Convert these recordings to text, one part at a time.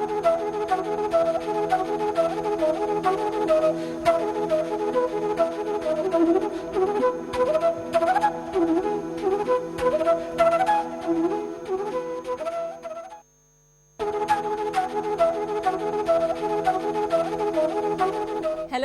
Hello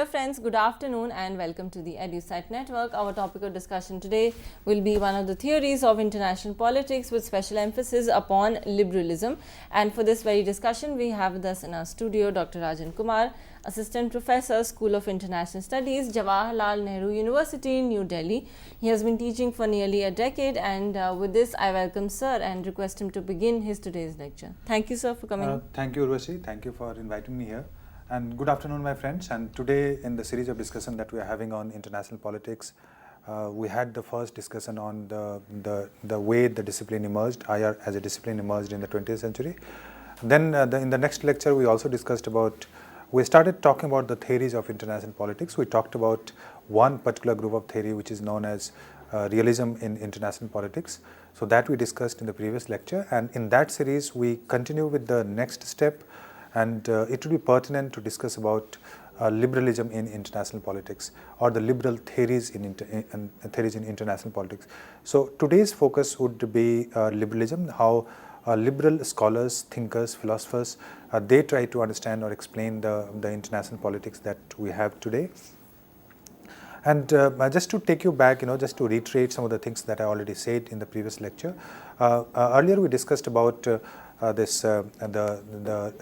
friends, good afternoon and welcome to the EduSite Network. Our topic of discussion today will be one of the theories of international politics with special emphasis upon liberalism. And for this very discussion, we have with us in our studio Dr. Rajan Kumar, Assistant Professor, School of International Studies, Jawaharlal Nehru University, New Delhi. He has been teaching for nearly a decade, and with this I welcome Sir and request him to begin his today's lecture. Thank you, Sir, for coming. Thank you, Urvashi. Thank you for inviting me here. And good afternoon, my friends. And today, in the series of discussion that we are having on international politics, we had the first discussion on the way the discipline emerged, IR as a discipline emerged in the 20th century. Then in the next lecture, we also discussed about, we started talking about the theories of international politics. We talked about one particular group of theory which is known as realism in international politics. So that we discussed in the previous lecture. And in that series, we continue with the next step. And it will be pertinent to discuss about liberalism in international politics, or the liberal theories in international politics. So today's focus would be liberalism, how liberal scholars, thinkers, philosophers, they try to understand or explain the international politics that we have today. And just to take you back, just to reiterate some of the things that I already said in the previous lecture. Earlier we discussed about the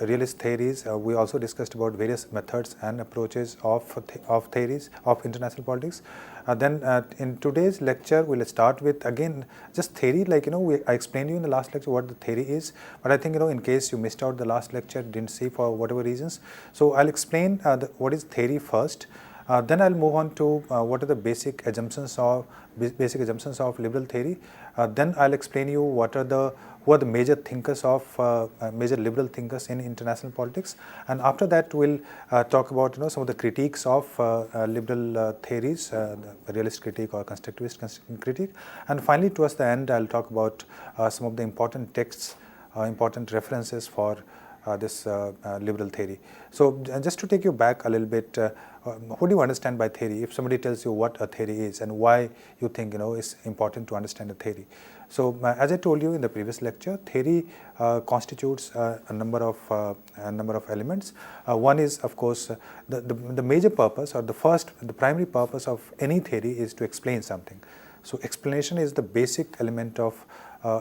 realist theories. We also discussed about various methods and approaches of theories of international politics. Then in today's lecture, we'll start with again just theory. Like I explained you in the last lecture what the theory is. But I think in case you missed out the last lecture, didn't see for whatever reasons. So I'll explain what is theory first. Then I'll move on to what are the basic assumptions of liberal theory. Then I'll explain you who are the major thinkers of major liberal thinkers in international politics. And after that, we'll talk about some of the critiques of liberal theories, the realist critique or constructivist critique. And finally, towards the end, I'll talk about some of the important texts, important references for this liberal theory. So just to take you back a little bit, what do you understand by theory? If somebody tells you what a theory is and why you think it's important to understand a theory. So as I told you in the previous lecture, theory constitutes a number of elements. One is, of course, the major purpose, or the primary purpose of any theory is to explain something. So explanation is the basic element of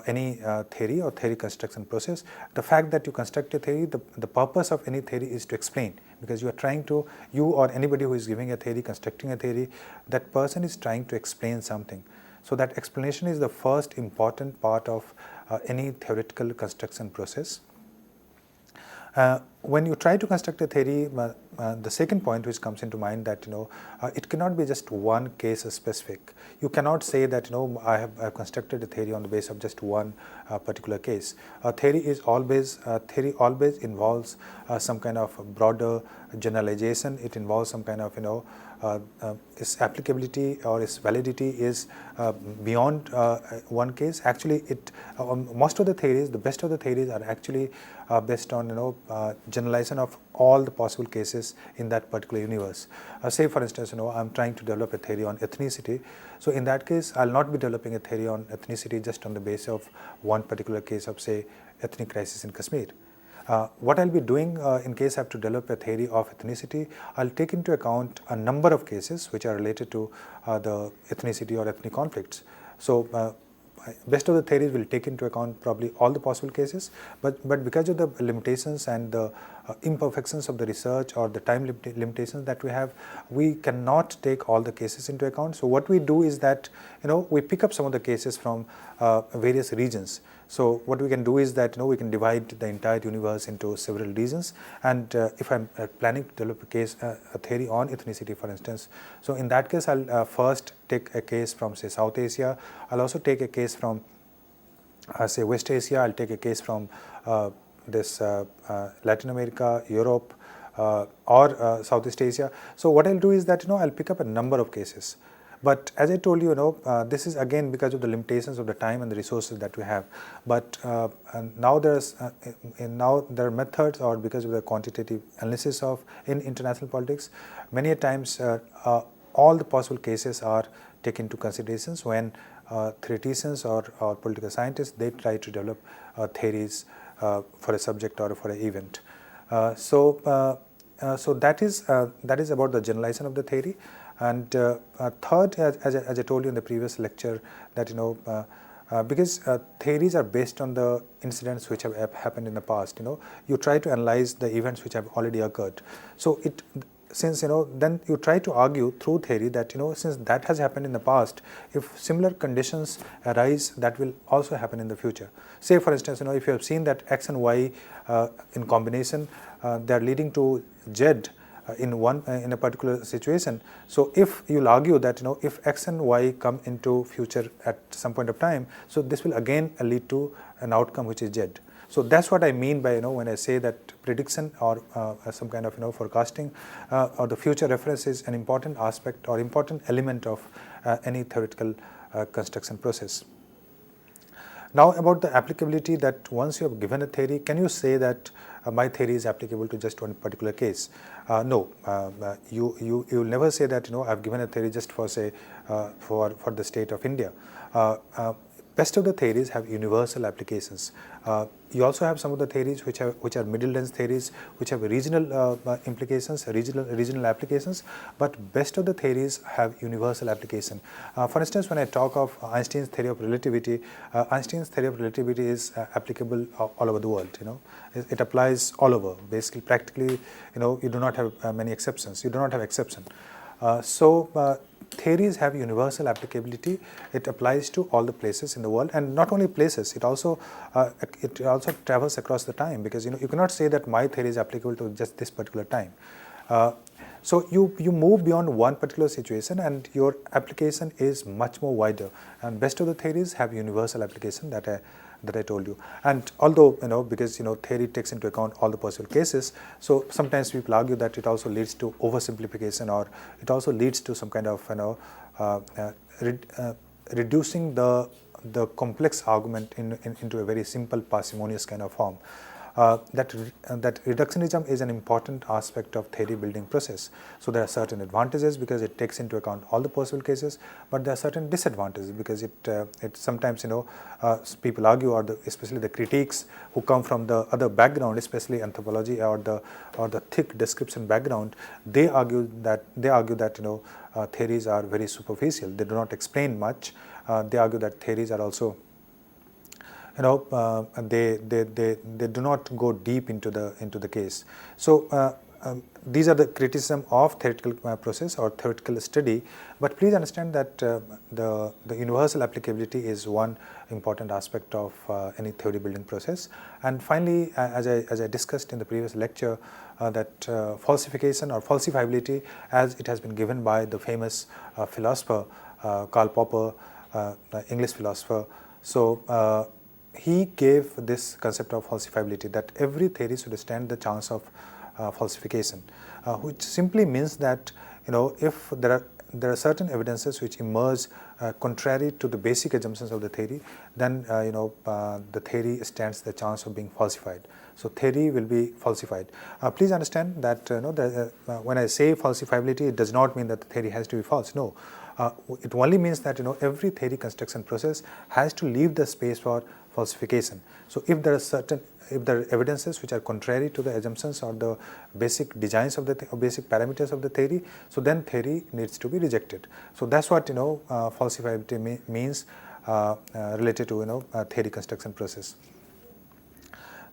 any theory or theory construction process. The fact that you construct a theory, the purpose of any theory is to explain, because you are trying to, you or anybody who is giving a theory, constructing a theory, that person is trying to explain something. So that explanation is the first important part of any theoretical construction process. When you try to construct a theory, the second point which comes into mind that it cannot be just one case specific. You cannot say that I have constructed a theory on the basis of just one particular case. Theory always involves some kind of broader generalization. It involves some kind of its applicability or its validity is beyond one case. Actually, most of the theories, the best of the theories are actually based on generalization of all the possible cases in that particular universe. Say for instance, I'm trying to develop a theory on ethnicity. So in that case, I'll not be developing a theory on ethnicity just on the basis of one particular case of, say, ethnic crisis in Kashmir. What I'll be doing in case I have to develop a theory of ethnicity, I'll take into account a number of cases which are related to the ethnicity or ethnic conflicts. So best of the theories will take into account probably all the possible cases, but because of the limitations and the imperfections of the research or the time limitations that we have, we cannot take all the cases into account. So what we do is that we pick up some of the cases from various regions. So what we can do is that we can divide the entire universe into several regions. And if I'm planning to develop a theory on ethnicity, for instance, so in that case I'll first take a case from, say, South Asia. I'll also take a case from say West Asia. I'll take a case from Latin America, Europe, or Southeast Asia. So what I'll do is that I'll pick up a number of cases. But as I told you, this is again because of the limitations of the time and the resources that we have. But and now there are methods, or because of the quantitative analysis of in international politics, many a times all the possible cases are taken into considerations when theoreticians or political scientists, they try to develop theories for a subject or for an event. So that is about the generalization of the theory. And third, as I told you in the previous lecture, that because theories are based on the incidents which have happened in the past, you try to analyze the events which have already occurred. So since then you try to argue through theory that since that has happened in the past, if similar conditions arise, that will also happen in the future. Say for instance, if you have seen that X and Y in combination, they are leading to Z in a particular situation. So if you'll argue that if X and Y come into future at some point of time, so this will again lead to an outcome which is Z. So that's what I mean by when I say that prediction or some kind of forecasting or the future reference is an important aspect or important element of any theoretical construction process. Now about the applicability, that once you have given a theory, can you say that my theory is applicable to just one particular case? No, you will never say that I've given a theory just for say for the state of India. Best of the theories have universal applications. You also have some of the theories which are middle range theories, which have regional implications, regional applications. But best of the theories have universal application. For instance, when I talk of Einstein's theory of relativity, Einstein's theory of relativity is applicable all over the world. It applies all over. Basically, practically, you do not have many exceptions. You do not have exception. So theories have universal applicability. It applies to all the places in the world, and not only places. It also travels across the time, because you cannot say that my theory is applicable to just this particular time. So you move beyond one particular situation, and your application is much more wider. And best of the theories have universal application that I told you. And although because theory takes into account all the possible cases, so sometimes people argue that it also leads to oversimplification, or it also leads to some kind of reducing the complex argument into a very simple parsimonious kind of form. That reductionism is an important aspect of theory building process. So there are certain advantages because it takes into account all the possible cases, but there are certain disadvantages because it sometimes people argue, or especially the critiques who come from the other background, especially anthropology or the thick description background, they argue that theories are very superficial. They do not explain much. They argue that theories are also they do not go deep into the case. So these are the criticism of theoretical process or theoretical study. But please understand that the universal applicability is one important aspect of any theory building process. And finally, as I discussed in the previous lecture, that falsification or falsifiability, as it has been given by the famous philosopher Karl Popper, English philosopher. So he gave this concept of falsifiability, that every theory should stand the chance of falsification, which simply means that if there are certain evidences which emerge contrary to the basic assumptions of the theory, then the theory stands the chance of being falsified. So theory will be falsified. Please understand that when I say falsifiability, it does not mean that the theory has to be false. No, it only means that every theory construction process has to leave the space for falsification. So if there are evidences which are contrary to the assumptions or the basic designs of the basic parameters of the theory, so then theory needs to be rejected. So that's what falsifiability means related to theory construction process.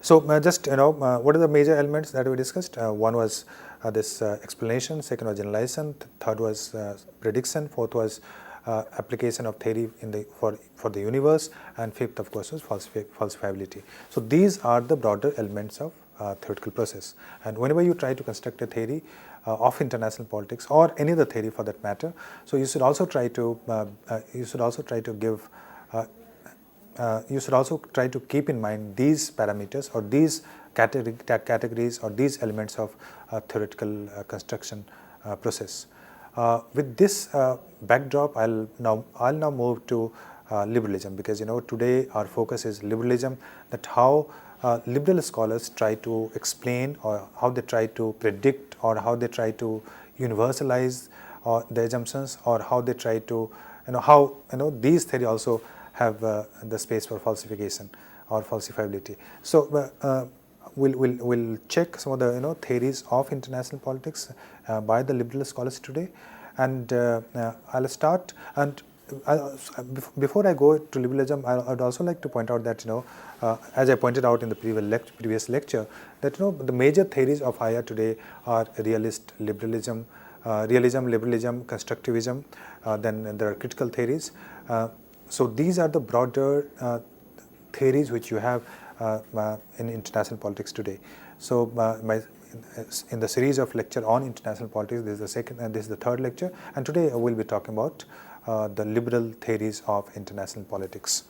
So just what are the major elements that we discussed? One was this explanation, second was generalization, third was prediction, fourth was application of theory for the universe, and fifth of course was falsifiability. So these are the broader elements of theoretical process. And whenever you try to construct a theory of international politics or any other theory for that matter, so you should also try to keep in mind these parameters or these categories or these elements of theoretical construction process. With this backdrop, I'll now move to liberalism, because today our focus is liberalism, that how liberal scholars try to explain, or how they try to predict, or how they try to universalize the assumptions, or how they try to how these theory also have the space for falsification or falsifiability. So we'll check some of the theories of international politics by the liberal scholars today, and I'll start. And before I go to liberalism, I'd also like to point out that as I pointed out in the previous lecture, that the major theories of higher today are realist liberalism, realism, liberalism, constructivism. Then there are critical theories. So these are the broader theories which you have in international politics today. So in the series of lecture on international politics, this is the second and this is the third lecture, and today I will be talking about the liberal theories of international politics.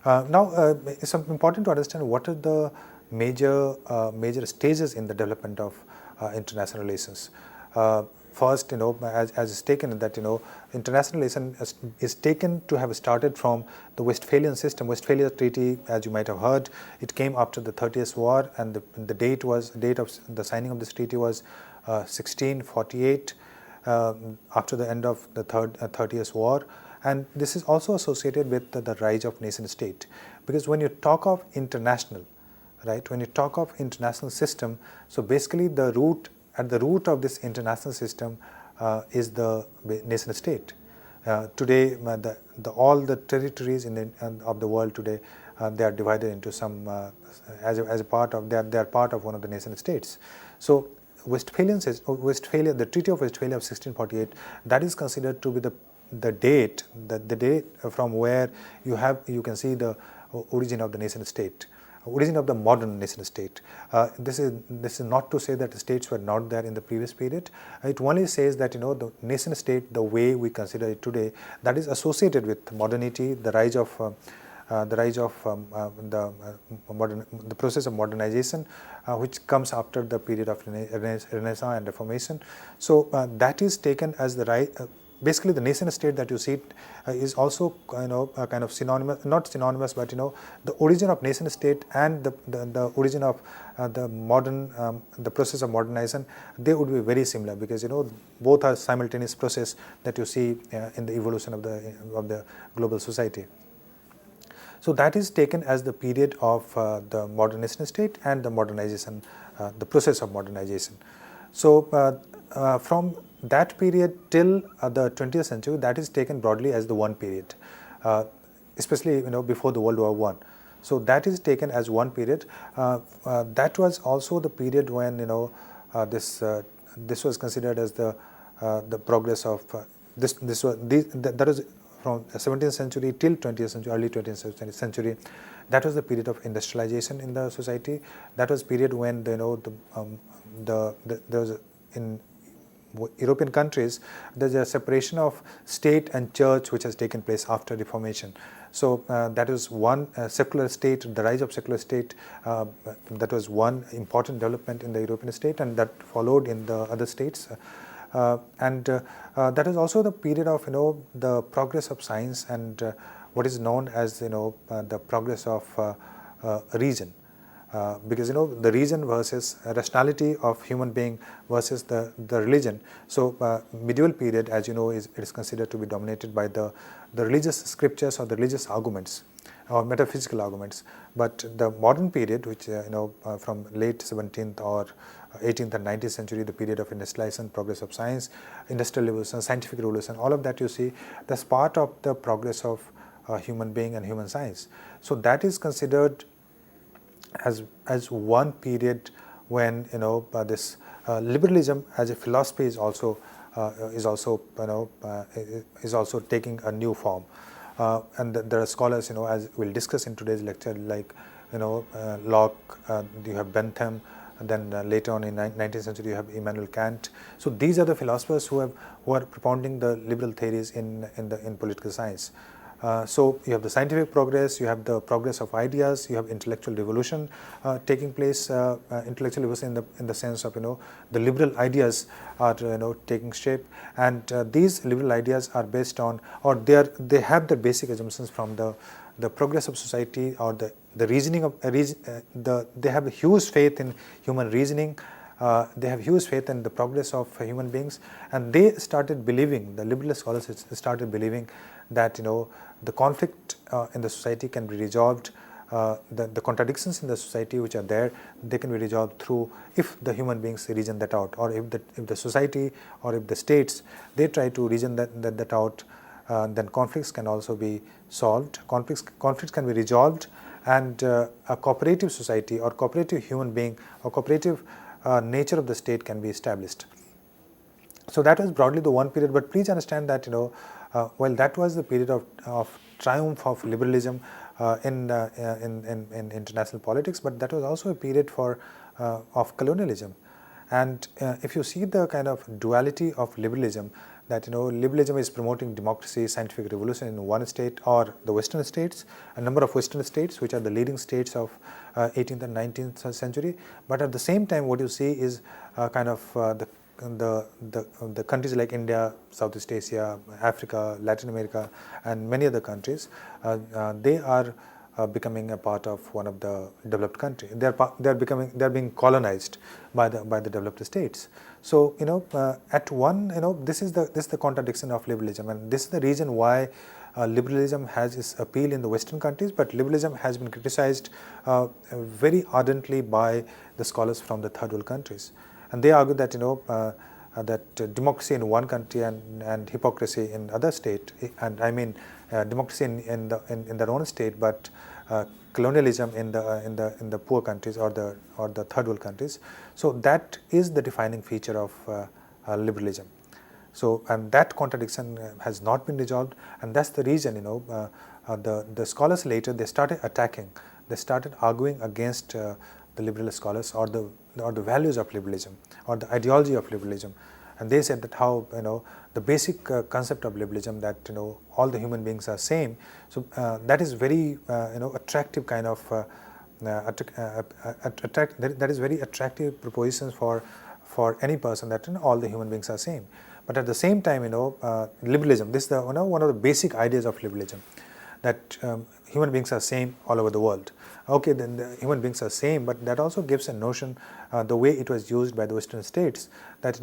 Now it's important to understand what are the major stages in the development of international relations. First, as is taken that international relation is taken to have started from the Westphalian system. Westphalia Treaty, as you might have heard, it came after the 30th War, and the date of the signing of this treaty was 1648, after the end of the 30th War. And this is also associated with the rise of nation state, because when you talk of international, right, when you talk of international system, so basically at the root of this international system is the nation state. Today, all the territories of the world today, they are divided into some as a part of they are part of one of the nation states. So Westphalia, the Treaty of Westphalia of 1648, that is considered to be the date from where you can see the origin of the nation state, origin of the modern nation state. This is not to say that the states were not there in the previous period. It only says that the nation state, the way we consider it today, that is associated with modernity, the rise of the process of modernization, which comes after the period of Renaissance and Reformation. So that is taken as the right. Basically, the nation state that you see is also kind of synonymous, not synonymous, but the origin of nation state and the origin of the modern the process of modernization, they would be very similar, because both are simultaneous process that you see in the evolution of the global society. So that is taken as the period of the modern nation state and the modernization, the process of modernization. So from that period till the 20th century, that is taken broadly as the one period, especially before the World War I. So that is taken as one period. That was also the period when this was considered as the progress of that was from 17th century till 20th century, early 20th century. That was the period of industrialization in the society. That was period when there was in European countries, there's a separation of state and church which has taken place after Reformation. So that was one secular state, the rise of secular state. That was one important development in the European state, and that followed in the other states. That is also the period of the progress of science and what is known as the progress of reason. Because the reason versus rationality of human being versus the religion. So medieval period, as it is considered to be dominated by the religious scriptures or the religious arguments or metaphysical arguments. But the modern period, which from late 17th or 18th and 19th century, the period of industrialization, progress of science, industrial revolution, scientific revolution, all of that you see, that's part of the progress of human being and human science. So that is considered as one period when this liberalism as a philosophy is also taking a new form, and there are scholars as we'll discuss in today's lecture, like Locke, you have Bentham, and then later on in 19th century you have Immanuel Kant. So these are the philosophers who are propounding the liberal theories in political science. So you have the scientific progress, you have the progress of ideas, you have intellectual revolution taking place, intellectual revolution in the sense of the liberal ideas are taking shape, and these liberal ideas are based on, or they have the basic assumptions from the progress of society, or the reasoning of they have a huge faith in human reasoning. They have huge faith in the progress of human beings, and they started believing, the liberal scholars started believing that the conflict in the society can be resolved, the contradictions in the society which are there, they can be resolved through, if the human beings reason that out, or if the society or if the states, they try to reason that out, then conflicts can also be solved, conflicts can be resolved, and a cooperative society or cooperative human being or cooperative nature of the state can be established. So that was broadly the one period, but please understand that while that was the period of triumph of liberalism in international politics, but that was also a period of colonialism. And if you see the kind of duality of liberalism, that liberalism is promoting democracy, scientific revolution in one state or the Western states, a number of Western states which are the leading states of 18th and 19th century. But at the same time, what you see is kind of the countries like India, Southeast Asia, Africa, Latin America, and many other countries, they are becoming a part of one of the developed countries. They are being colonized by the developed states. So at one, this is the contradiction of liberalism, and this is the reason why liberalism has its appeal in the Western countries, but liberalism has been criticized very ardently by the scholars from the third world countries. And they argue that that democracy in one country and hypocrisy in other state, and I mean democracy in their own state, but colonialism in the poor countries or the third world countries. So that is the defining feature of liberalism. So, and that contradiction has not been resolved, and that's the reason the scholars later, they started arguing against the liberal scholars or the values of liberalism or the ideology of liberalism. And they said that how the basic concept of liberalism, that all the human beings are same. So that is very attractive kind of that is very attractive propositions for any person, that all the human beings are same. But at the same time, liberalism, this is the one of the basic ideas of liberalism, that human beings are same all over the world. Okay, then the human beings are same, but that also gives a notion, the way it was used by the Western states, that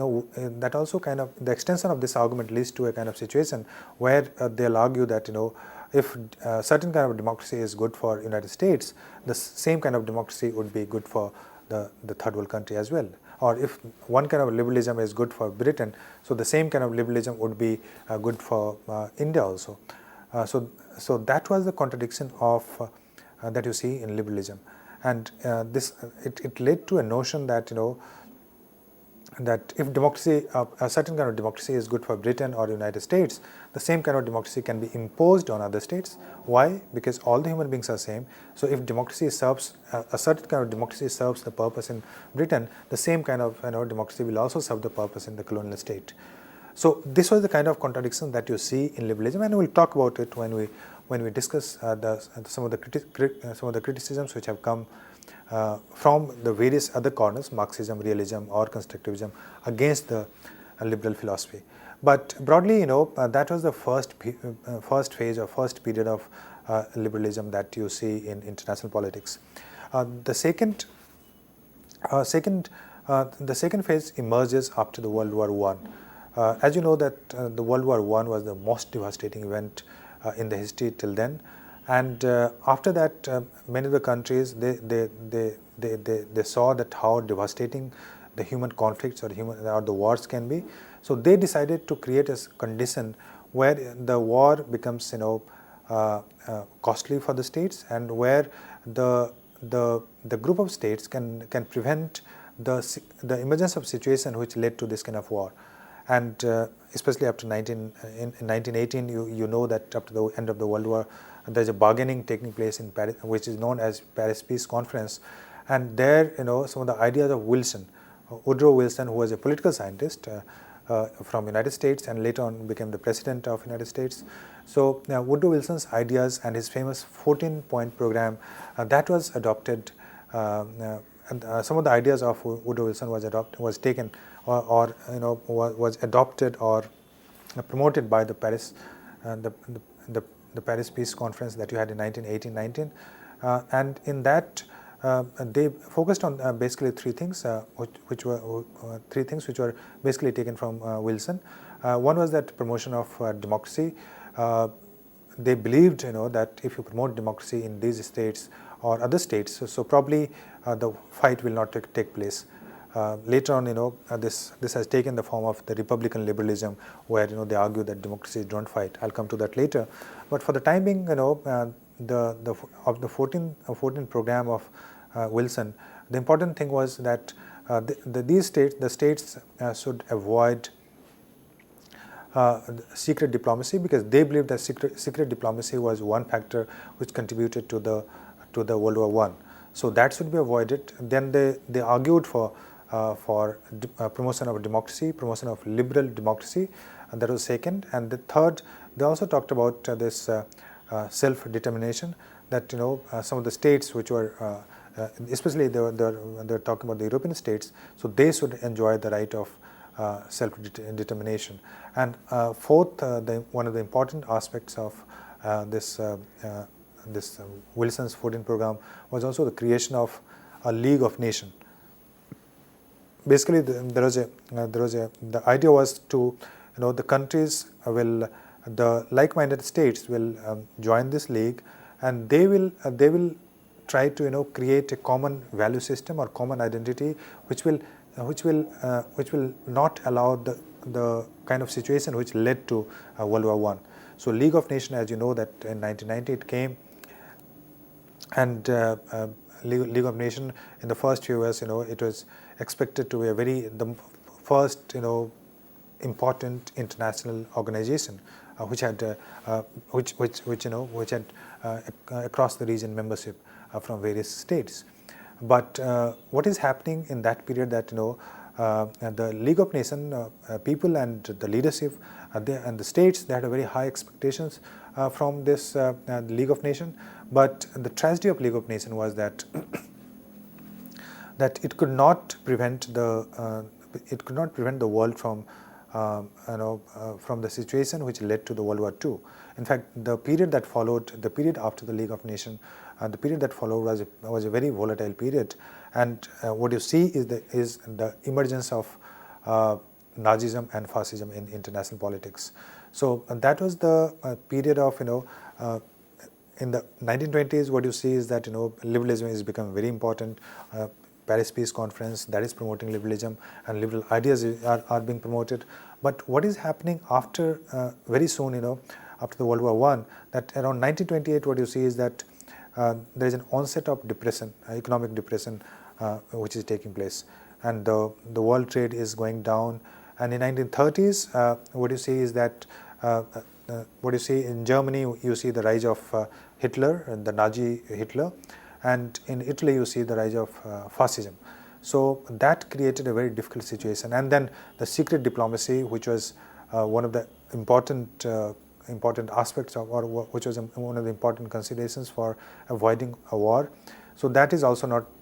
that also kind of, the extension of this argument leads to a kind of situation where they'll argue that if certain kind of democracy is good for United States, the same kind of democracy would be good for the third world country as well. Or if one kind of liberalism is good for Britain, so the same kind of liberalism would be good for India also. So that was the contradiction of that you see in liberalism, and it led to a notion that that if democracy, a certain kind of democracy is good for Britain or United States, the same kind of democracy can be imposed on other states. Why? Because all the human beings are same. So if democracy serves, a certain kind of democracy serves the purpose in Britain, the same kind of democracy will also serve the purpose in the colonial state. So this was the kind of contradiction that you see in liberalism, and we'll talk about it when we discuss some of the criticisms which have come from the various other corners, Marxism, realism, or constructivism, against the liberal philosophy. But broadly, that was the first phase or first period of liberalism that you see in international politics. The second phase emerges after the World War I. As you know that the World War I was the most devastating event in the history till then, and after that, many of the countries they saw that how devastating the human conflicts or the wars can be. So they decided to create a condition where the war becomes costly for the states, and where the group of states can prevent the emergence of situation which led to this kind of war. And especially after 1918, you know that after the end of the World War, there's a bargaining taking place in Paris, which is known as Paris Peace Conference. And there, some of the ideas of Woodrow Wilson, who was a political scientist, from United States, and later on became the President of United States. So Woodrow Wilson's ideas and his famous 14-point program that was adopted, and some of the ideas of Woodrow Wilson was taken or was adopted or promoted by the Paris the Paris Peace Conference that you had in 1918-19, and in that they focused on basically three things, which were basically taken from Wilson. One was that promotion of democracy. They believed that if you promote democracy in these states or other states, so probably the fight will not take place. Later on, this has taken the form of the Republican liberalism, where they argue that democracies don't fight. I'll come to that later. But for the time being, the 14 program of Wilson, the important thing was that the states should avoid secret diplomacy, because they believed that secret diplomacy was one factor which contributed to the World War I. So that should be avoided. Then they argued for promotion of democracy, promotion of liberal democracy, and that was second. And the third, they also talked about this self-determination, that some of the states which were especially they were talking about the European states, so they should enjoy the right of self-determination. And fourth, one of the important aspects of this Wilson's 14 program was also the creation of a League of Nations. Basically, the idea was to, the countries the like-minded states will join this league, and they will try to create a common value system or common identity, which will not allow the kind of situation which led to World War I. So League of Nations, as you know, that in 1990 it came, and League of Nations in the first few years, it was expected to be the first important international organization which had across the region membership from various states. But what is happening in that period, that the League of Nations people and the leadership and the states, they had a very high expectations from this League of Nations. But the tragedy of League of Nations was that that it could not prevent the world from from the situation which led to the World War II. In fact, the period that followed, the period after the League of Nations, the period that followed was a very volatile period. And what you see is the emergence of Nazism and fascism in international politics. So that was the period of in the 1920s. What you see is that liberalism is becoming very important. Paris Peace Conference, that is promoting liberalism, and liberal ideas are being promoted. But what is happening after very soon, after the World War I, that around 1928, what you see is that there is an onset of depression, economic depression, which is taking place, and the world trade is going down. And in 1930s, what you see is that what you see in Germany, you see the rise of Hitler, and the Nazi Hitler, and in Italy you see the rise of fascism. So that created a very difficult situation. And then the secret diplomacy, which was one of the important aspects of, or which was one of the important considerations for avoiding a war. So that is also not,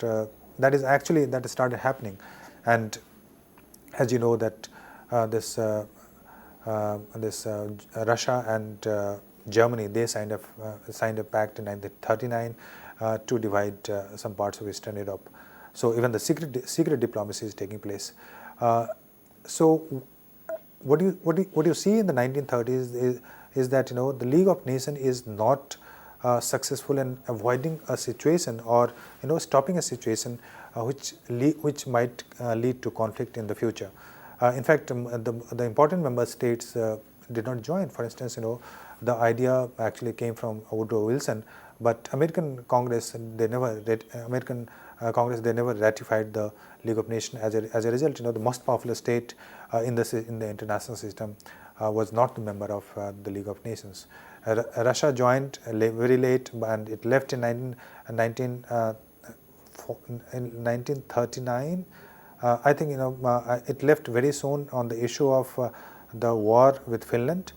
that started happening. And as you know that this Russia and Germany, they signed a pact in 1939 to divide some parts of Eastern Europe. So even the secret diplomacy is taking place. So what you see in the 1930s is that the League of Nations is not successful in avoiding a situation, or stopping a situation which might lead to conflict in the future. In fact, the important member states did not join. For instance, the idea actually came from Woodrow Wilson, but American Congress they never ratified the League of Nations. As a result, the most powerful state in the international system was not a member of the League of Nations. Russia joined very late, and it left in 1939. I think it left very soon on the issue of the war with Finland.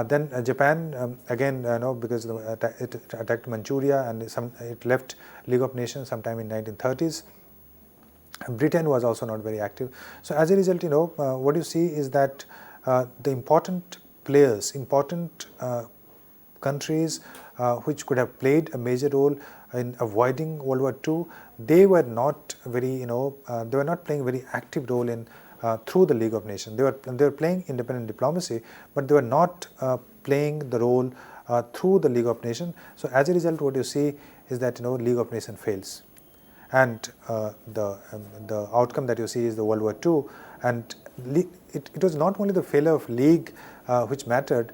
Then Japan again, because it attacked Manchuria, and it left League of Nations sometime in 1930s. Britain was also not very active. So as a result, what you see is that the important players, important countries which could have played a major role in avoiding World War II, they were not very, they were not playing a very active role in through the League of Nations. They were playing independent diplomacy, but they were not playing the role through the League of Nations. So as a result, what you see is that League of Nations fails, and the outcome that you see is the World War II. And it was not only the failure of League which mattered.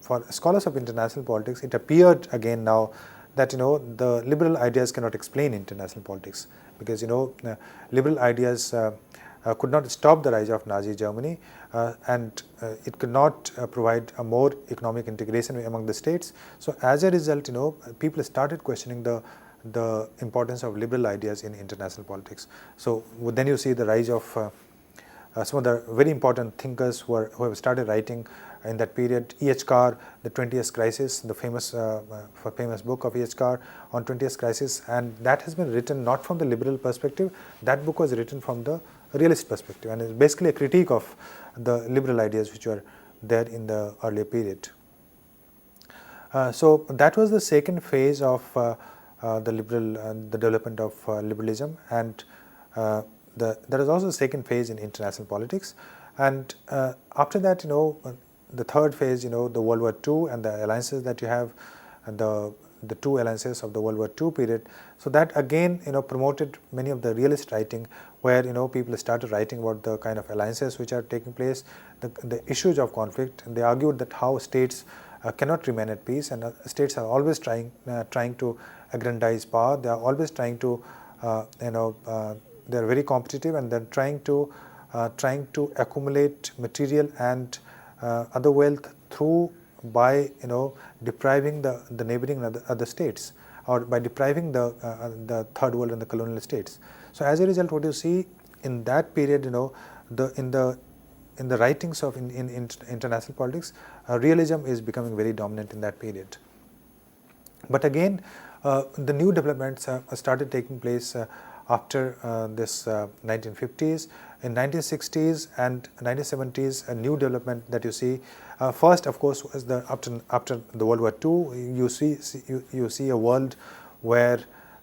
For scholars of international politics, it appeared again now that the liberal ideas cannot explain international politics, because liberal ideas could not stop the rise of Nazi Germany, and it could not provide a more economic integration among the states. So as a result, people started questioning the importance of liberal ideas in international politics. So then you see the rise of some of the very important thinkers who have started writing in that period. E.H. Carr, The 20th Crisis, the famous book of E.H. Carr on 20th Crisis, and that has been written not from the liberal perspective. That book was written from the realist perspective, and it's basically a critique of the liberal ideas which were there in the earlier period. So that was the second phase of the development of liberalism, and there is also a second phase in international politics. And after that, the third phase, the World War II and the alliances that you have, and the two alliances of the World War II period. So that again, promoted many of the realist writing, where people started writing about the kind of alliances which are taking place, the issues of conflict. And they argued that how states cannot remain at peace, and states are always trying to aggrandize power. They are always trying to, they are very competitive, and they're trying to accumulate material and other wealth by depriving the neighboring other states, or by depriving the third world and the colonial states. So as a result, what you see in that period, in the writings of in international politics, realism is becoming very dominant in that period. But again, the new developments started taking place after this 1950s. In 1960s and 1970s, a new development that you see. First, of course, was after the World War II. You see a world where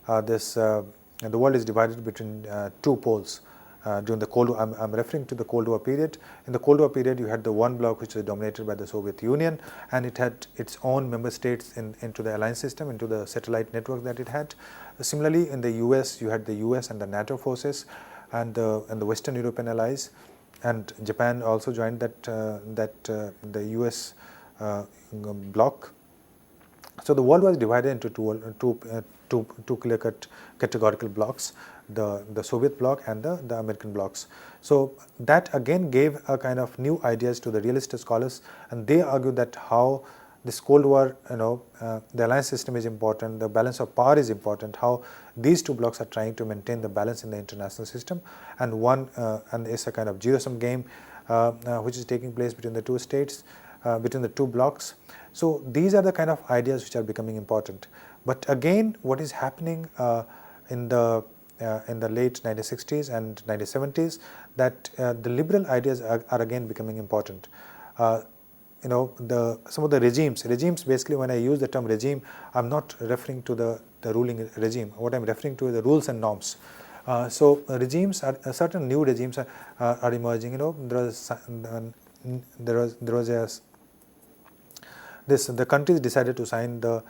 the world is divided between two poles. During the Cold War, I'm referring to the Cold War period. In the Cold War period, you had the one bloc which was dominated by the Soviet Union, and it had its own member states into the alliance system, into the satellite network that it had. Similarly, in the US, you had the US and the NATO forces, and the Western European allies, and Japan also joined the US bloc. So the world was divided into two clear-cut categorical blocks, the Soviet bloc and the American blocs. So that again gave a kind of new ideas to the realist scholars, and they argued that how this Cold War, the alliance system is important, the balance of power is important, how these two blocks are trying to maintain the balance in the international system, and and it's a kind of zero-sum game which is taking place between the two states, between the two blocks. So these are the kind of ideas which are becoming important. But again, what is happening in the late 1960s and 1970s, that the liberal ideas are again becoming important. Some of the regimes, basically, when I use the term regime, I'm not referring to the ruling regime. What I'm referring to is the rules and norms. So regimes certain new regimes are emerging. The countries decided to sign the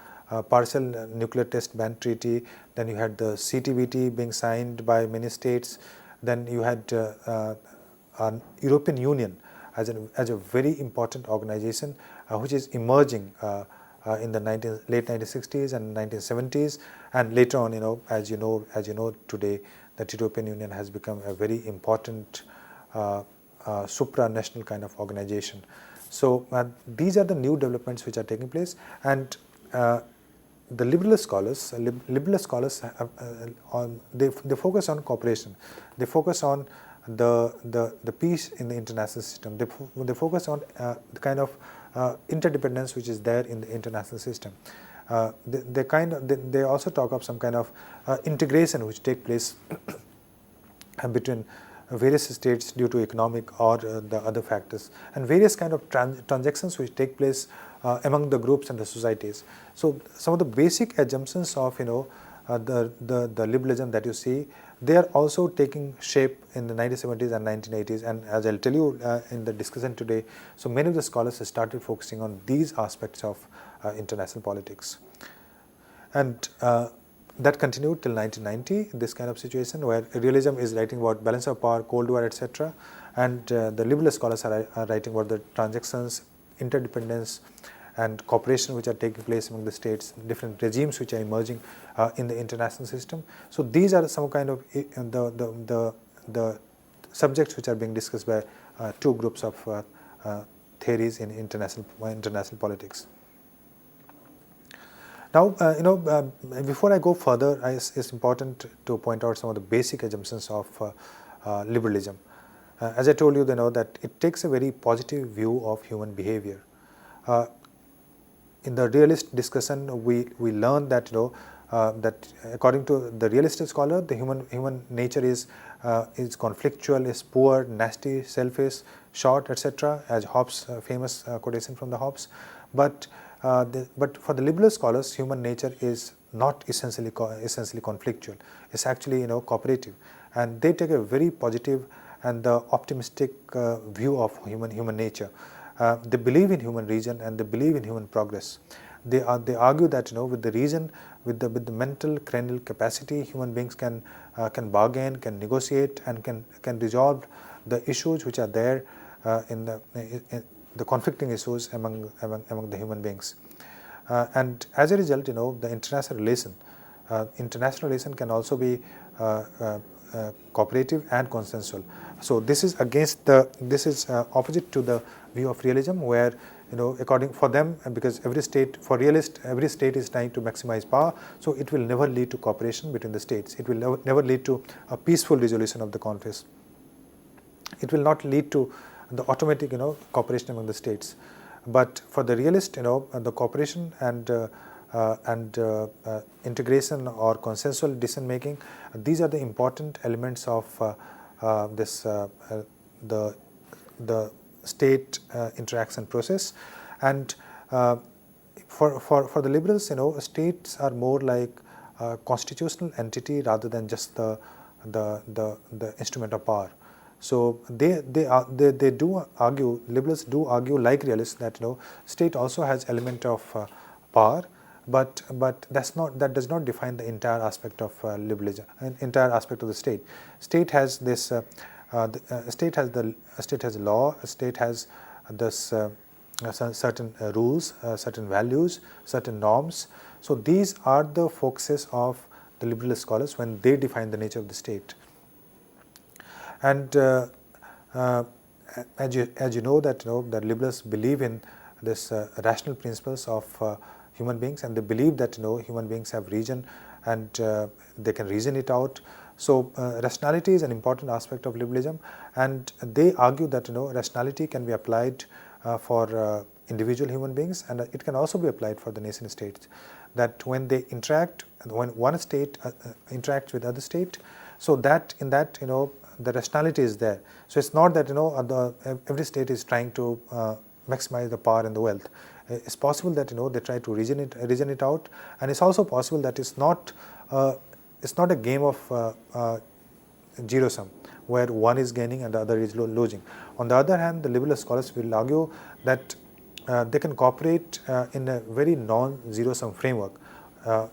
partial nuclear test ban treaty. Then you had the CTBT being signed by many states. Then you had European Union as a very important organization which is emerging in the late 1960s and 1970s, and later on, as you know today, that European Union has become a very important supranational kind of organization. So these are the new developments which are taking place, and the liberalist scholars, they focus on cooperation. They focus on the peace in the international system. They focus on the kind of interdependence which is there in the international system. They also talk of some kind of integration which take place between various states due to economic or the other factors, and various kind of transactions which take place among the groups and the societies. So some of the basic assumptions of the liberalism that you see, they are also taking shape in the 1970s and 1980s, and as I'll tell you in the discussion today, so many of the scholars have started focusing on these aspects of international politics. And that continued till 1990, this kind of situation where realism is writing about balance of power, Cold War, etc. And the liberal scholars are writing about the transactions, interdependence and cooperation which are taking place among the states, different regimes which are emerging in the international system. So these are some kind of the subjects which are being discussed by two groups of theories in international politics. Now, before I go further, it's important to point out some of the basic assumptions of liberalism. As I told you, that it takes a very positive view of human behavior. In the realist discussion, we learned that that according to the realist scholar, the human nature is conflictual, is poor, nasty, selfish, short, etc. As Hobbes' famous quotation from the Hobbes, but for the liberal scholars, human nature is not essentially conflictual. It's actually cooperative, and they take a very positive and optimistic view of human nature. They believe in human reason and they believe in human progress. They argue that with the reason, with the mental cranial capacity, human beings can bargain, can negotiate, and can resolve the issues which are there in the conflicting issues among the human beings. And as a result, the international relation can also be cooperative and consensual. So this is opposite to the view of realism, where according for them, because every state is trying to maximize power, so it will never lead to cooperation between the states. It will never lead to a peaceful resolution of the conflicts. It will not lead to the automatic cooperation among the states. But for the realist, the cooperation and integration or consensual decision making, these are the important elements of the state interaction process. And for the liberals, states are more like a constitutional entity rather than just the instrument of power. So they do argue, liberals do argue like realists, that state also has element of power, but that does not define the entire aspect of liberalism, entire aspect of the state. State has this. State has a law. A state has this certain rules, certain values, certain norms. So these are the focuses of the liberalist scholars when they define the nature of the state. And as you know that that liberals believe in this rational principles of human beings, and they believe that human beings have reason and they can reason it out. So rationality is an important aspect of liberalism, and they argue that rationality can be applied for individual human beings, and it can also be applied for the nation states. That when they interact, when one state interacts with other state, so that in that the rationality is there. So it's not that every state is trying to maximize the power and the wealth. It's possible that they try to reason it out, and it's also possible that it's not a game of zero sum where one is gaining and the other is losing. On the other hand, the liberal scholars will argue that they can cooperate in a very non-zero sum framework.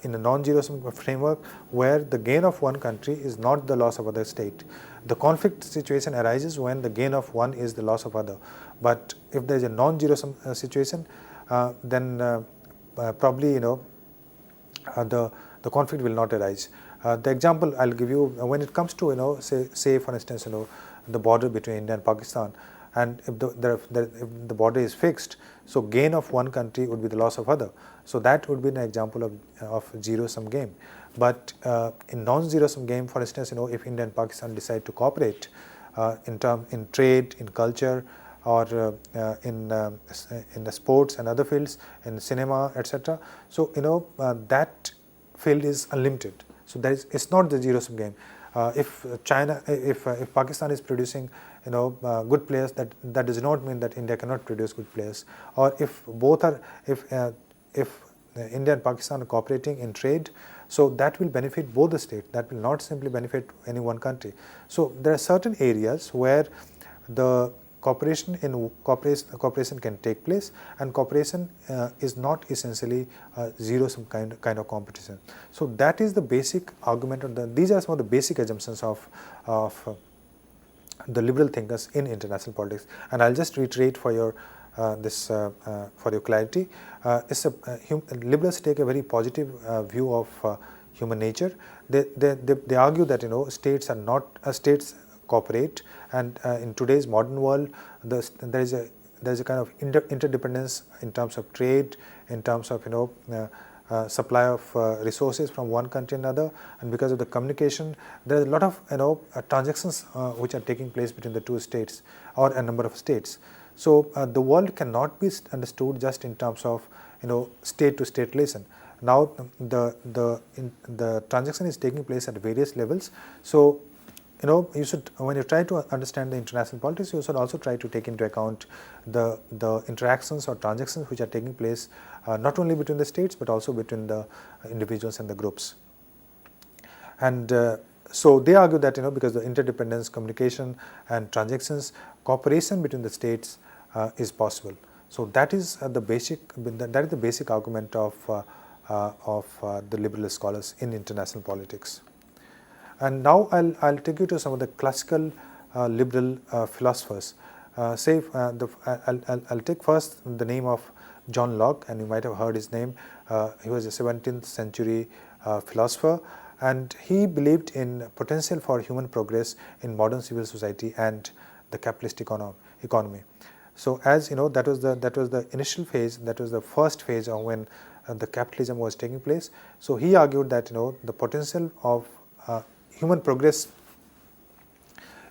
In a non-zero sum framework where the gain of one country is not the loss of other state. The conflict situation arises when the gain of one is the loss of other. But if there is a non-zero sum situation, then probably the conflict will not arise. The example I'll give you, when it comes to say for instance the border between India and Pakistan, and if the border is fixed, so gain of one country would be the loss of other. So that would be an example of zero-sum game. But in non-zero-sum game, for instance, if India and Pakistan decide to cooperate in trade, in culture, or in the sports and other fields, in cinema, etc. So that field is unlimited. So it's not the zero-sum game. If Pakistan is producing good players, that does not mean that India cannot produce good players. Or if India and Pakistan are cooperating in trade, so that will benefit both the states. That will not simply benefit any one country. So there are certain areas where the cooperation can take place, and cooperation is not essentially zero-sum kind of competition. So that is the basic argument. These are some of the basic assumptions of the liberal thinkers in international politics. And I'll just reiterate for your for your clarity. Liberals take a very positive view of human nature. They argue that states are not states cooperate, and in today's modern world, there is a kind of interdependence in terms of trade, in terms of supply of resources from one country to another, and because of the communication, there is a lot of transactions which are taking place between the two states or a number of states. So the world cannot be understood just in terms of state to state relation. Now the transaction is taking place at various levels. So you should, when you try to understand the international politics, you should also try to take into account the interactions or transactions which are taking place not only between the states but also between the individuals and the groups. And so they argue that because the interdependence, communication, and transactions, cooperation between the states is possible. So that is the basic argument of the liberal scholars in international politics. And now I'll take you to some of the classical liberal philosophers. I'll take first the name of John Locke, and you might have heard his name. He was a 17th century philosopher, and he believed in potential for human progress in modern civil society and the capitalist economy. So as that was the initial phase, that was the first phase of when the capitalism was taking place. So he argued that the potential of human progress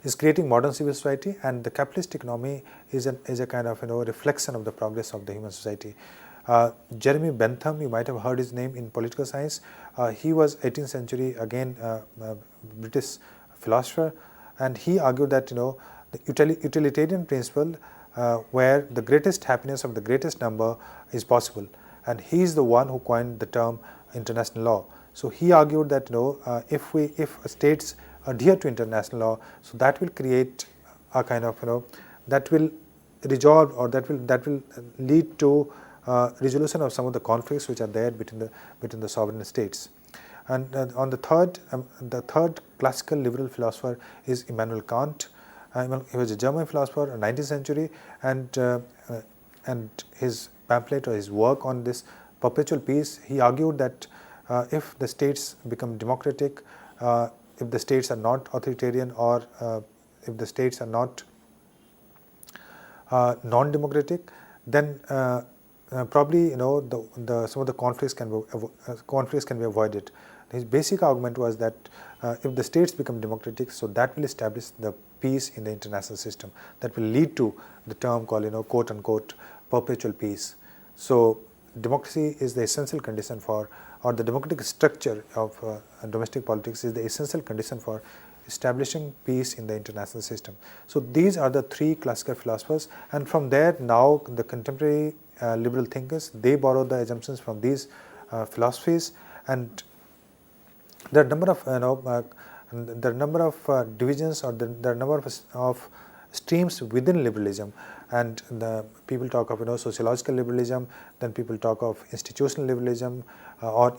is creating modern civil society, and the capitalist economy is a kind of reflection of the progress of the human society. Jeremy Bentham, you might have heard his name in political science. He was 18th century again British philosopher, and he argued that the utilitarian principle where the greatest happiness of the greatest number is possible, and he is the one who coined the term international law. So he argued that if states adhere to international law, so that will create a kind of that will resolve, or that will lead to resolution of some of the conflicts which are there between the sovereign states. And on the third classical liberal philosopher is Immanuel Kant. He was a German philosopher in 19th century, and his pamphlet or his work on this perpetual peace, he argued that if the states become democratic, if the states are not authoritarian, or if the states are not non-democratic, then probably some of the conflicts can be avoided. His basic argument was that if the states become democratic, so that will establish the peace in the international system. That will lead to the term called quote unquote perpetual peace. So democracy is the essential condition for, or the democratic structure of domestic politics is the essential condition for establishing peace in the international system. So these are the three classical philosophers, and from there now the contemporary liberal thinkers, they borrow the assumptions from these philosophies, and there are a number of divisions, or there are a number of streams within liberalism, and the people talk of sociological liberalism, then people talk of institutional liberalism, or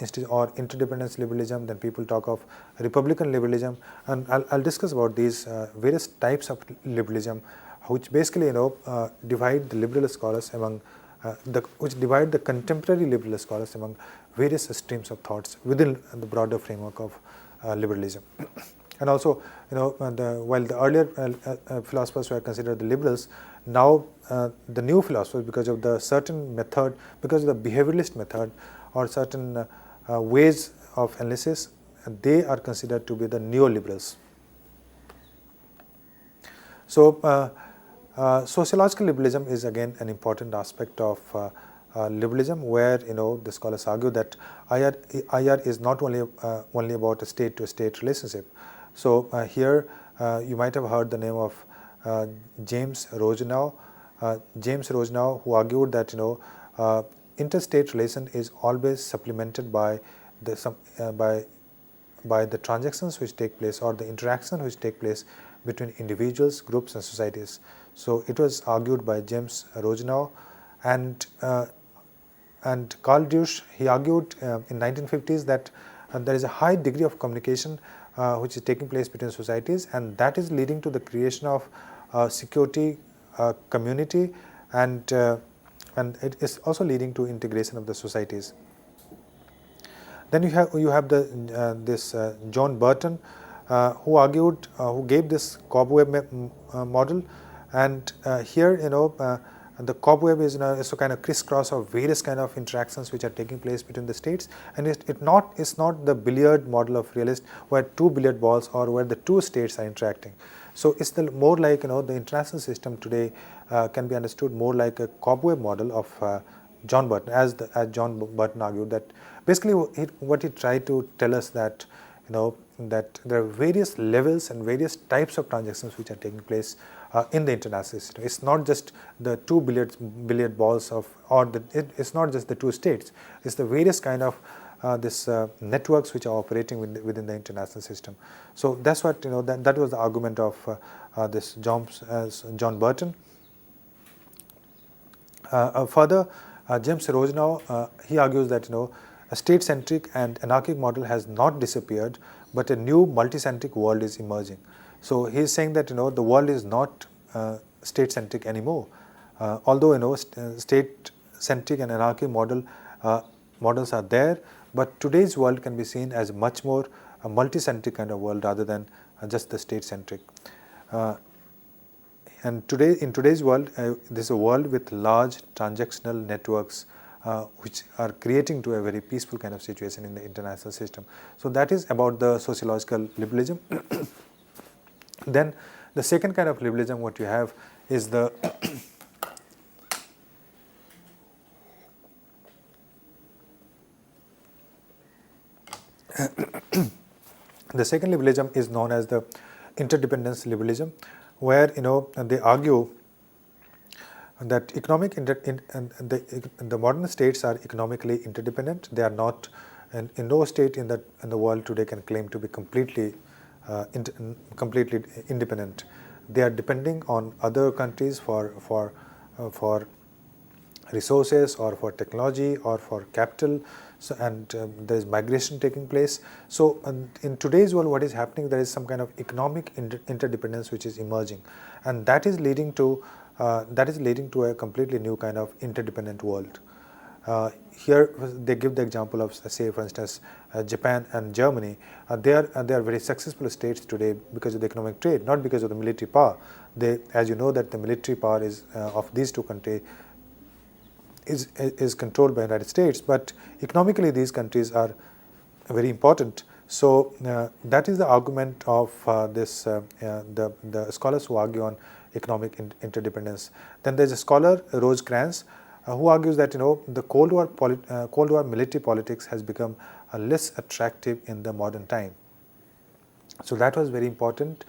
interdependence liberalism, then people talk of republican liberalism, and I'll discuss about these various types of liberalism, which basically divide the liberal scholars among which divide the contemporary liberal scholars among various streams of thoughts within the broader framework of liberalism. And also, while the earlier philosophers were considered the liberals, now the new philosophers, because of the certain method, because of the behavioralist method or certain ways of analysis, they are considered to be the neoliberals. So, sociological liberalism is again an important aspect of liberalism, where the scholars argue that IR is not only about a state-to-state relationship. So here you might have heard the name of James Rosenau. James Rosenau, who argued that interstate relation is always supplemented by the transactions which take place, or the interaction which take place between individuals, groups and societies. So it was argued by James Rosenau, and Carl Deutsch, he argued in 1950s that there is a high degree of communication which is taking place between societies, and that is leading to the creation of security, community, and it is also leading to integration of the societies. Then you have this John Burton, who gave this cobweb model, and here the cobweb is a kind of crisscross of various kind of interactions which are taking place between the states, and it's not the billiard model of realist where two billiard balls or where the two states are interacting. So it's more like the international system today can be understood more like a cobweb model of John Burton, as John Burton argued that basically what he tried to tell us that that there are various levels and various types of transactions which are taking place in the international system. It's not just the two billiard balls it's not just the two states. It's the various kind of networks which are operating within the international system. So that's what that was the argument of this John Burton. Further, James Rosenau, he argues that a state-centric and anarchic model has not disappeared, but a new multicentric world is emerging. So he is saying that the world is not state-centric anymore. Although state-centric and anarchic models are there, but today's world can be seen as much more a multicentric kind of world rather than just the state-centric. And in today's world, this is a world with large transactional networks which are creating to a very peaceful kind of situation in the international system. So that is about the sociological liberalism. Then the second kind of liberalism what you have is the the second liberalism is known as the interdependence liberalism, where they argue that the modern states are economically interdependent. They are not, and in no state in the world today can claim to be completely independent. They are depending on other countries for resources or for technology or for capital. So, and there is migration taking place. So in today's world, what is happening? There is some kind of economic interdependence which is emerging, and that is leading to a completely new kind of interdependent world. Here they give the example of, say, for instance, Japan and Germany. They are very successful states today because of the economic trade, not because of the military power. As you know, that the military power is of these two countries is controlled by the United States, but economically these countries are very important. So that is the argument of the scholars who argue on economic interdependence. Then there is a scholar, Rosecrans, who argues that the Cold War military politics has become less attractive in the modern time. So that was very important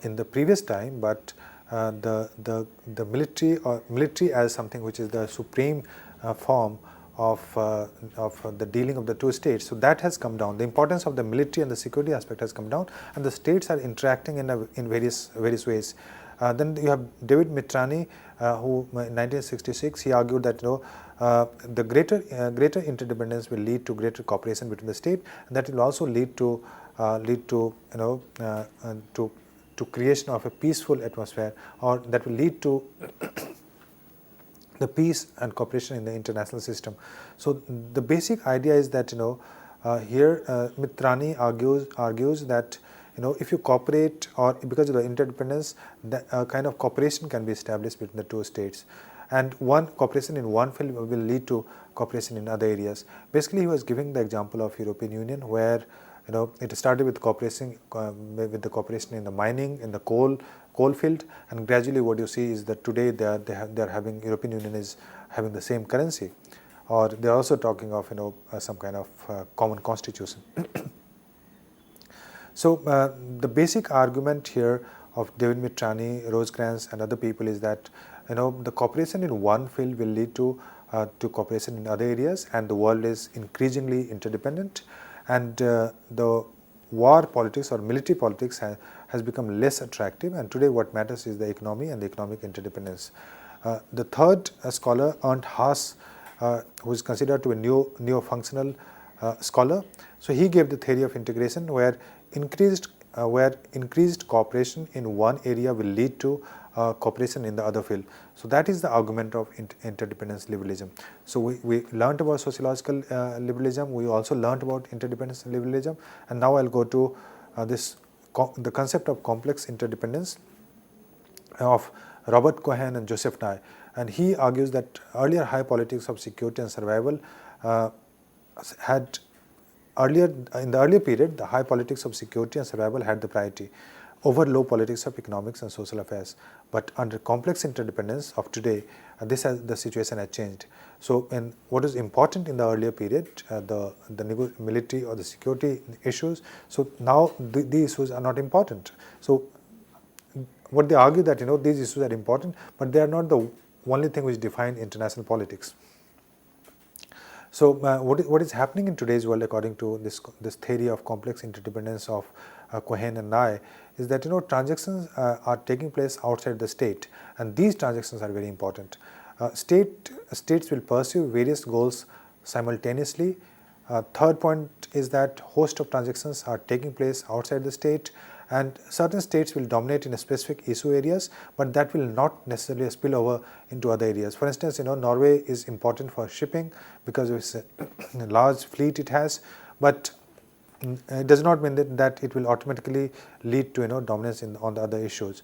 in the previous time, but the military as something which is the supreme form of the dealing of the two states. So that has come down. The importance of the military and the security aspect has come down, and the states are interacting in various ways. Then you have David Mitrani, who in 1966 he argued that the greater interdependence will lead to greater cooperation between the state, and that will also lead to creation of a peaceful atmosphere, or that will lead to the peace and cooperation in the international system. So the basic idea is that here Mitrani argues that if you cooperate, or because of the interdependence, a kind of cooperation can be established between the two states, and one cooperation in one field will lead to cooperation in other areas. Basically, he was giving the example of European Union, where it started with cooperation in the mining, in the coal field, and gradually what you see is that today they are having, European Union is having the same currency, or they are also talking of some kind of common constitution. So the basic argument here of David Mitrani, Rosecrans and other people is that the cooperation in one field will lead to cooperation in other areas, and the world is increasingly interdependent, and the war politics or military politics has become less attractive, and today what matters is the economy and the economic interdependence. The third scholar, Ernst Haas, who is considered to be a neo-functional scholar, so he gave the theory of integration, where increased cooperation in one area will lead to cooperation in the other field. So that is the argument of interdependence liberalism. So we learned about sociological liberalism, we also learned about interdependence liberalism, and now I'll go to the concept of complex interdependence of Robert Cohen and Joseph Nye. And he argues that earlier high politics of security and survival in the earlier period, the high politics of security and survival had the priority over low politics of economics and social affairs. But under complex interdependence of today, the situation has changed. So what is important in the earlier period, the military or the security issues, so now these issues are not important. So what they argue that these issues are important, but they are not the only thing which define international politics. So what is happening in today's world, according to this theory of complex interdependence of Cohen and Nye, is that transactions are taking place outside the state, and these transactions are very important. States will pursue various goals simultaneously. Third point is that host of transactions are taking place outside the state, and certain states will dominate in a specific issue areas, but that will not necessarily spill over into other areas. For instance, Norway is important for shipping because of its large fleet it has, but it does not mean that it will automatically lead to dominance on the other issues.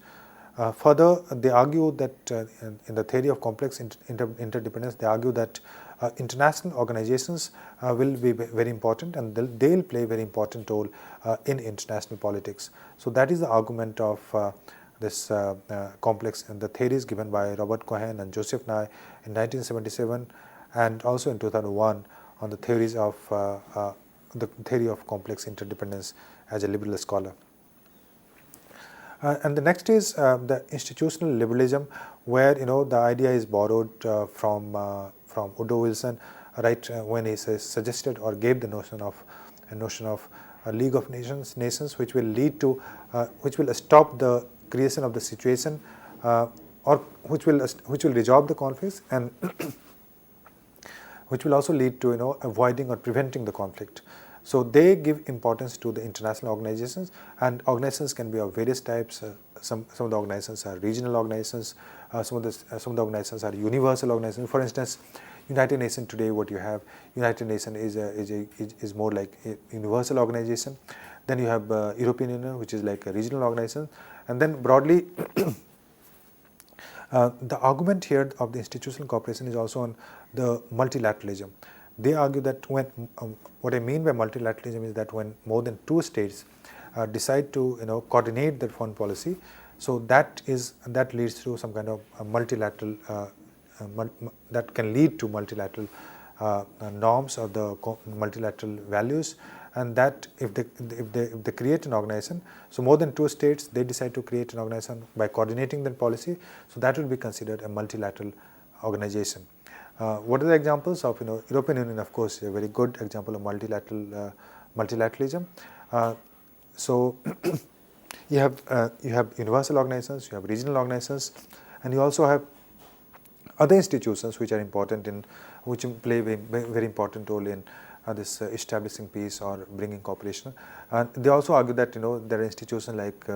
Further, they argue that in the theory of complex interdependence, they argue that international organizations will be very important, and they'll play a very important role in international politics. So that is the argument of this complex, and the theories given by Robert Cohen and Joseph Nye in 1977 and also in 2001 on the theories of the theory of complex interdependence as a liberal scholar. And the next is the institutional liberalism, where the idea is borrowed from Woodrow Wilson, right when he suggested or gave the notion of a League of Nations, which will lead to which will stop the creation of the situation, or which will resolve the conflicts, and which will also lead to avoiding or preventing the conflict. So they give importance to the international organizations, and organizations can be of various types. Some of the organizations are regional organizations. Some of the organizations are universal organizations. For instance, United Nations today, what you have, United Nations is more like a universal organization. Then you have European Union, which is like a regional organization, and then broadly. The argument here of the institutional cooperation is also on the multilateralism. They argue that what I mean by multilateralism is that when more than two states decide to coordinate their foreign policy, so that leads to some kind of a multilateral that can lead to multilateral norms or the multilateral values, and that if they create an organization, so more than two states they decide to create an organization by coordinating their policy, so that will be considered a multilateral organization. What are the examples of European Union? Of course, a very good example of multilateralism. So you have universal organizations, you have regional organizations, and you also have other institutions which are important which play a very important role in this establishing peace or bringing cooperation. And they also argue that there are institutions like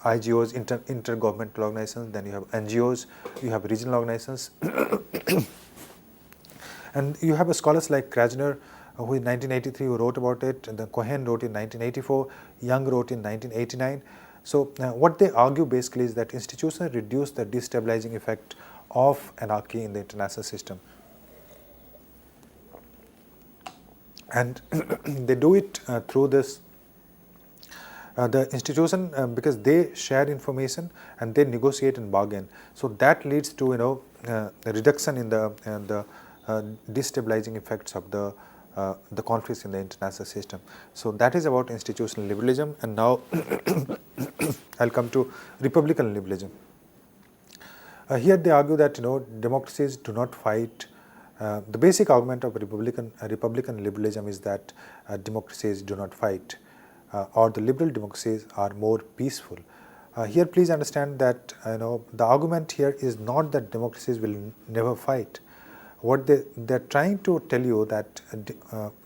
IGOs, intergovernmental organizations, then you have NGOs, you have regional organizations, and you have scholars like Krasner, who in 1983 who wrote about it, and then Cohen wrote in 1984, Young wrote in 1989. So what they argue basically is that institutions reduce the destabilizing effect of anarchy in the international system. And they do it through this the institution because they share information and they negotiate and bargain. So that leads to a reduction in the destabilizing effects of the conflicts in the international system. So that is about institutional liberalism. And now I'll come to republican liberalism. Here they argue that democracies do not fight. The basic argument of republican liberalism is that democracies do not fight, or the liberal democracies are more peaceful. Here please understand that the argument here is not that democracies will never fight. What they're trying to tell you that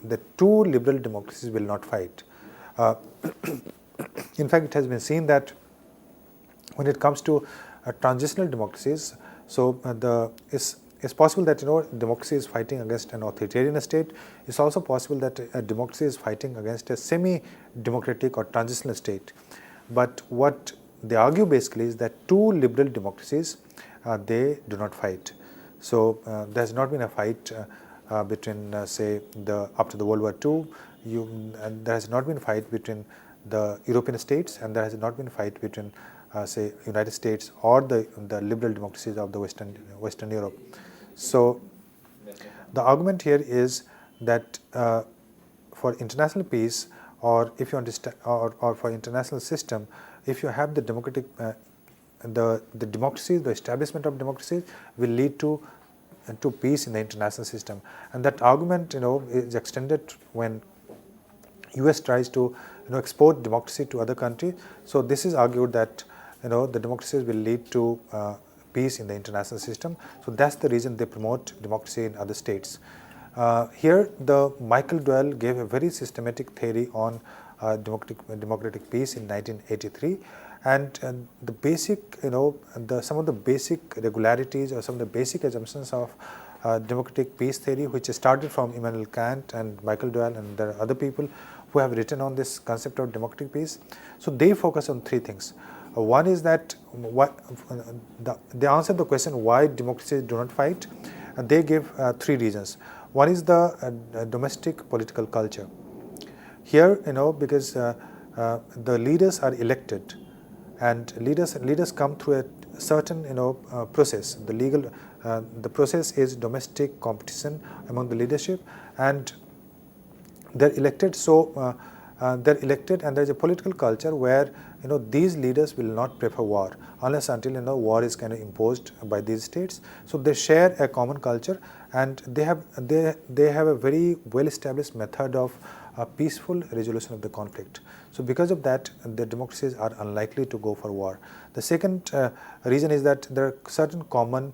the two liberal democracies will not fight. In fact, it has been seen that when it comes to transitional democracies, so it's possible that democracy is fighting against an authoritarian state. It's also possible that a democracy is fighting against a semi-democratic or transitional state. But what they argue basically is that two liberal democracies, they do not fight. So there has not been a fight between, say, after the World War II. There has not been a fight between the European states, and there has not been a fight between, say, United States or the liberal democracies of the Western Europe. So the argument here is that for international peace, or if you understand, or for international system, if you have the democratic, the democracies, the establishment of democracies will lead to peace in the international system. And that argument is extended when US tries to export democracy to other countries. So this is argued that the democracies will lead to peace in the international system. So that's the reason they promote democracy in other states. Here the Michael Dwell gave a very systematic theory on democratic peace in 1983, and the basic some of the basic regularities or some of the basic assumptions of democratic peace theory, which started from Immanuel Kant and Michael Dwell, and there are other people who have written on this concept of democratic peace. So they focus on three things. One is that they answer the question why democracies do not fight. They give three reasons. One is the domestic political culture. Here, because the leaders are elected, and leaders come through a certain process. The process is domestic competition among the leadership, and they're elected. So they're elected, and there's a political culture where these leaders will not prefer war unless until war is kind of imposed by these states. So they share a common culture, and they have a very well established method of peaceful resolution of the conflict. So because of that, the democracies are unlikely to go for war. The second reason is that there are certain common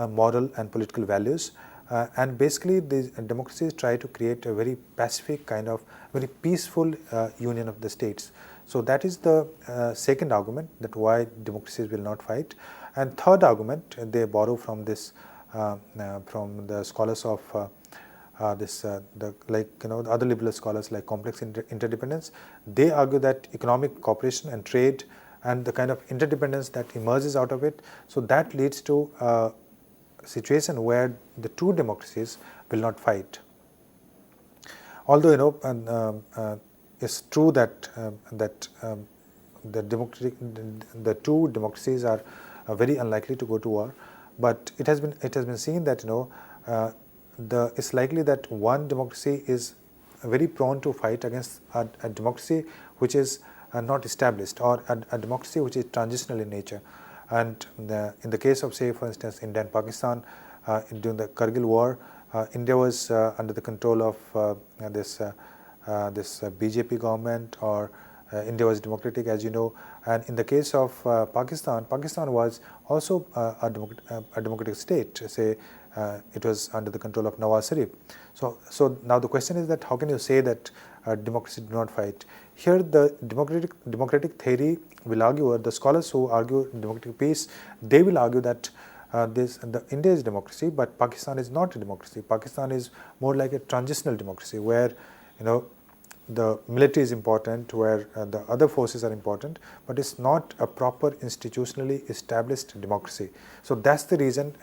moral and political values, and basically these democracies try to create a very pacific kind of very peaceful union of the states. So that is the second argument, that why democracies will not fight. And third argument, they borrow from this from the scholars of the other liberal scholars like complex interdependence. They argue that economic cooperation and trade and the kind of interdependence that emerges out of it, so that leads to a situation where the two democracies will not fight. Although it's true that the two democracies are very unlikely to go to war, but it has been seen that it's likely that one democracy is very prone to fight against a democracy which is not established, or a democracy which is transitional in nature. And in the case of, say, for instance, India and Pakistan, during the Kargil war, India was under the control of this BJP government, or India was democratic, as you know. And in the case of Pakistan was also a democratic state. Say it was under the control of Nawaz Sharif. So now the question is that how can you say that democracy do not fight? Here the democratic theory will argue, or the scholars who argue democratic peace, they will argue that India is democracy, but Pakistan is not a democracy. Pakistan is more like a transitional democracy where the military is important, where the other forces are important, but it's not a proper institutionally established democracy. So that's the reason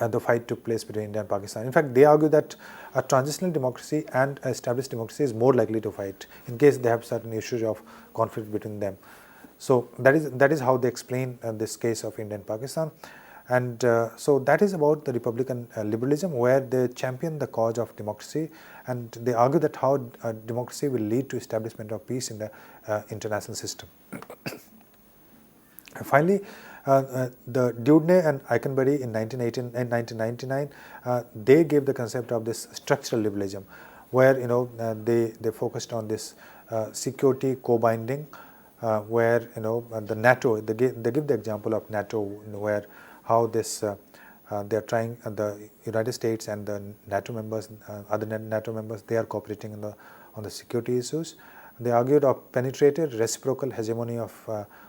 the fight took place between India and Pakistan. In fact, they argue that a transitional democracy and established democracy is more likely to fight in case they have certain issues of conflict between them. So that is how they explain this case of India and Pakistan. And so that is about the Republican liberalism, where they champion the cause of democracy, and they argue that how democracy will lead to establishment of peace in the international system. Finally, the Dewdney and Eikenberry in 1999, they gave the concept of this structural liberalism, where they focused on this security co-binding, where the NATO, they give the example of NATO, where how this they are trying, the United States and the NATO members, other NATO members, they are cooperating on the security issues. They argued of penetrated reciprocal hegemony of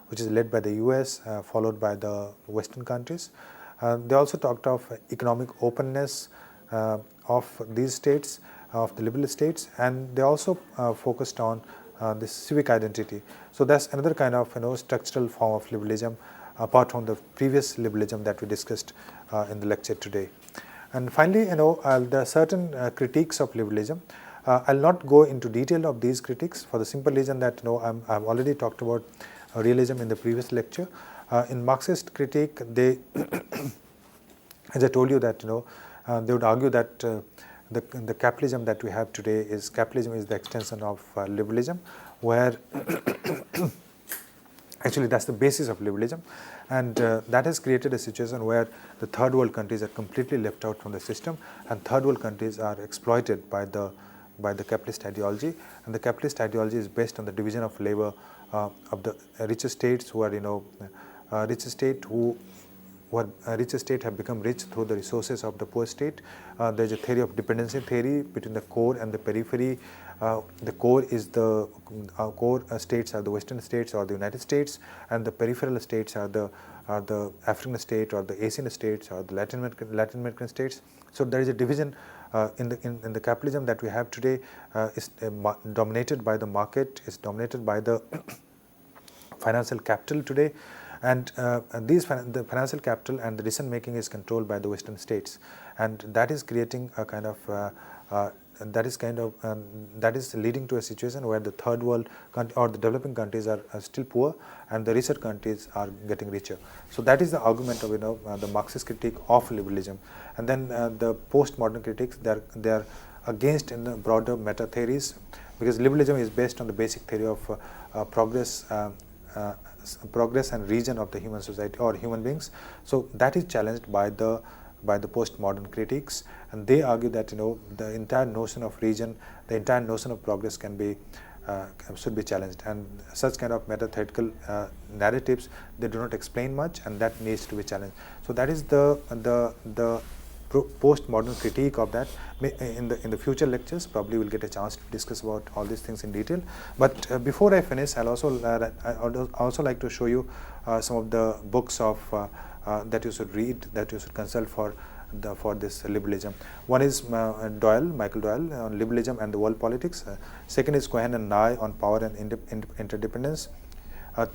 which is led by the US, followed by the Western countries. They also talked of economic openness of these states, of the liberal states, and they also focused on this civic identity. So that's another kind of structural form of liberalism, apart from the previous liberalism that we discussed in the lecture today. And finally, there are certain critiques of liberalism. I'll not go into detail of these critiques for the simple reason that I've already talked about realism in the previous lecture. In Marxist critique, they, as I told you, that they would argue that the capitalism that we have today is the extension of liberalism, where actually that's the basis of liberalism, and that has created a situation where the third world countries are completely left out from the system, and third world countries are exploited by the capitalist ideology, and the capitalist ideology is based on the division of labor of the richer states, who are richer state have become rich through the resources of the poor state. There is a theory of dependency theory between the core and the periphery. The core is the core states are the Western states or the United States, and the peripheral states are the African state or the Asian states or the Latin American states. So there is a division in the capitalism that we have today. Is dominated by the market, is dominated by the financial capital today, and the financial capital and the decision making is controlled by the Western states, and that is creating a kind of that is leading to a situation where the third world or the developing countries are still poor, and the richer countries are getting richer. So that is the argument of the Marxist critique of liberalism. And then the postmodern critics, they are against in the broader meta theories, because liberalism is based on the basic theory of progress and region of the human society or human beings. So that is challenged by the postmodern critiques, and they argue that the entire notion of region, the entire notion of progress should be challenged, and such kind of meta-theoretical narratives, they do not explain much, and that needs to be challenged. So that is the postmodern critique of that. In the future lectures, probably we'll get a chance to discuss about all these things in detail. But before I finish, I'll also like to show you some of the books of that you should read, that you should consult for this liberalism. One is Michael Doyle on liberalism and the world politics. Second is Cohen and Nye on power and interdependence.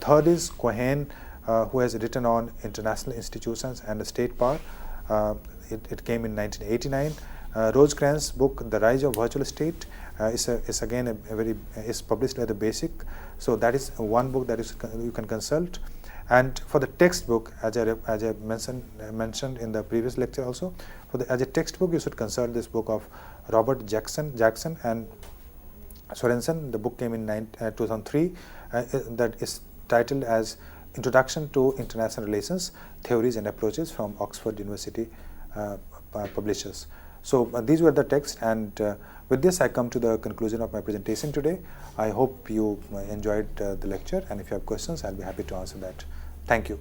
Third is Cohen, who has written on international institutions and the state power. It came in 1989. Rosecrans' book, The Rise of Virtual State, is again is published by the Basic. So that is one book that you can consult. And for the textbook, as I mentioned in the previous lecture also, as a textbook, you should consult this book of Robert Jackson and Sorensen. The book came in 2003. That is titled as Introduction to International Relations, Theories and Approaches, from Oxford University publishers. So these were the texts, and with this I come to the conclusion of my presentation today. I hope you enjoyed the lecture, and if you have questions, I'll be happy to answer that. Thank you.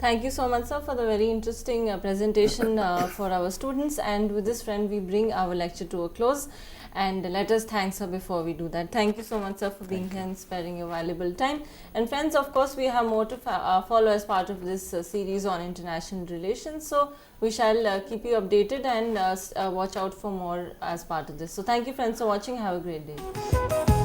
Thank you so much, sir, for the very interesting presentation for our students. And with this, friend, we bring our lecture to a close. and let us thank her before we do that. Thank you so much, sir, for being here and sparing your valuable time. And friends, of course, we have more to follow as part of this series on international relations. So we shall keep you updated and watch out for more as part of this. So thank you, friends, for watching. Have a great day.